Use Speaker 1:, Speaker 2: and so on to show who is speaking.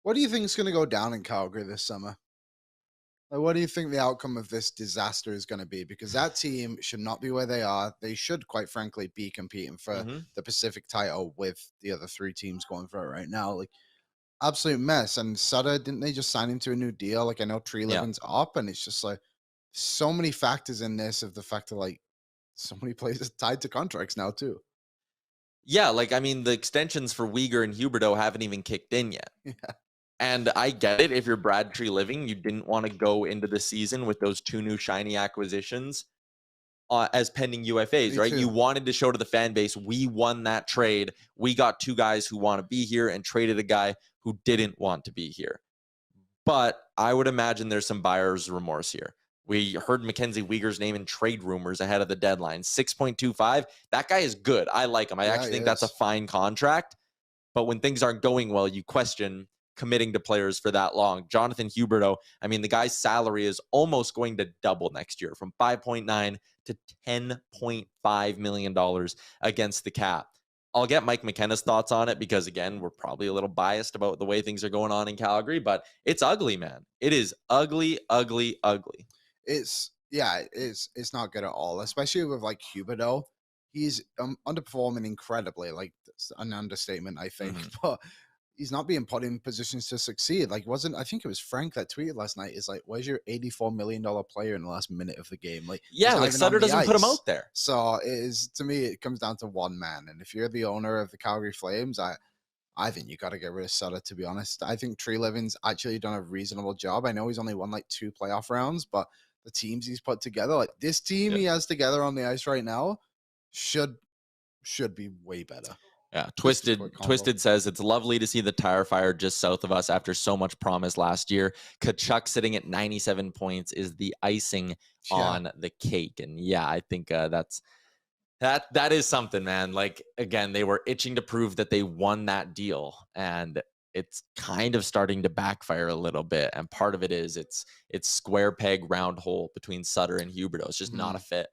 Speaker 1: What do you think is going to go down in Calgary this summer? Like, what do you think the outcome of this disaster is going to be? Because that team should not be where they are. They should, quite frankly, be competing for
Speaker 2: Hmm.
Speaker 1: the Pacific title with the other three teams going for it right now. Like, absolute mess. And Sutter, didn't they just sign into a new deal? Like, I know Tree
Speaker 2: Yeah.
Speaker 1: Living's up, and it's just like so many factors in this of the fact that like so many players tied to contracts now too.
Speaker 2: Yeah, like, I mean, the extensions for Uyghur and Huberdeau haven't even kicked in yet.
Speaker 1: Yeah,
Speaker 2: And I get it. If you're Brad Tree Living, you didn't want to go into the season with those two new shiny acquisitions as pending UFAs,
Speaker 1: me
Speaker 2: right? You
Speaker 1: too.
Speaker 2: wanted to show to the fan base, we won that trade. We got two guys who want to be here and traded a guy who didn't want to be here. But I would imagine there's some buyer's remorse here. We heard Mackenzie Weegar's name in trade rumors ahead of the deadline. 6.25. That guy is good. I like him. I
Speaker 1: Yeah,
Speaker 2: actually
Speaker 1: he
Speaker 2: think that's a
Speaker 1: is.
Speaker 2: fine contract. But when things aren't going well, you question committing to players for that long. Jonathan Huberdeau, I mean, the guy's salary is almost going to double next year from 5.9 to $10.5 million against the cap. I'll get Mike McKenna's thoughts on it because, again, we're probably a little biased about the way things are going on in Calgary, but it's ugly, man. It is ugly, ugly, ugly.
Speaker 1: It's not good at all, especially with like Huberdeau. He's underperforming incredibly. Like, that's an understatement, I think.
Speaker 2: Mhm.
Speaker 1: But he's not being put in positions to succeed. Like, wasn't I think it was Frank that tweeted last night? Is like, where's your $84 million player in the last minute of the game? Like,
Speaker 2: Yeah,
Speaker 1: he's not
Speaker 2: like
Speaker 1: even on
Speaker 2: Sutter
Speaker 1: the
Speaker 2: doesn't put him
Speaker 1: ice.
Speaker 2: out there.
Speaker 1: So it is, to me, it comes down to one man. And if you're the owner of the Calgary Flames, I think you got to get rid of Sutter, to be honest. I think Tree Living's actually done a reasonable job. I know he's only won like 2 playoff rounds, but the teams he's put together, like this team
Speaker 2: Yeah.
Speaker 1: he has together on the ice right now, should be way better.
Speaker 2: Yeah,
Speaker 1: Just a quick combo.
Speaker 2: Twisted says it's lovely to see the tire fire just south of us after so much promise last year. Kachuk sitting at 97 points is the icing
Speaker 1: Yeah.
Speaker 2: on the cake, and yeah, I think that is something, man. Like, again, they were itching to prove that they won that deal, and it's kind of starting to backfire a little bit. And part of it is it's square peg round hole between Sutter and Huberdeau. It's just not a fit.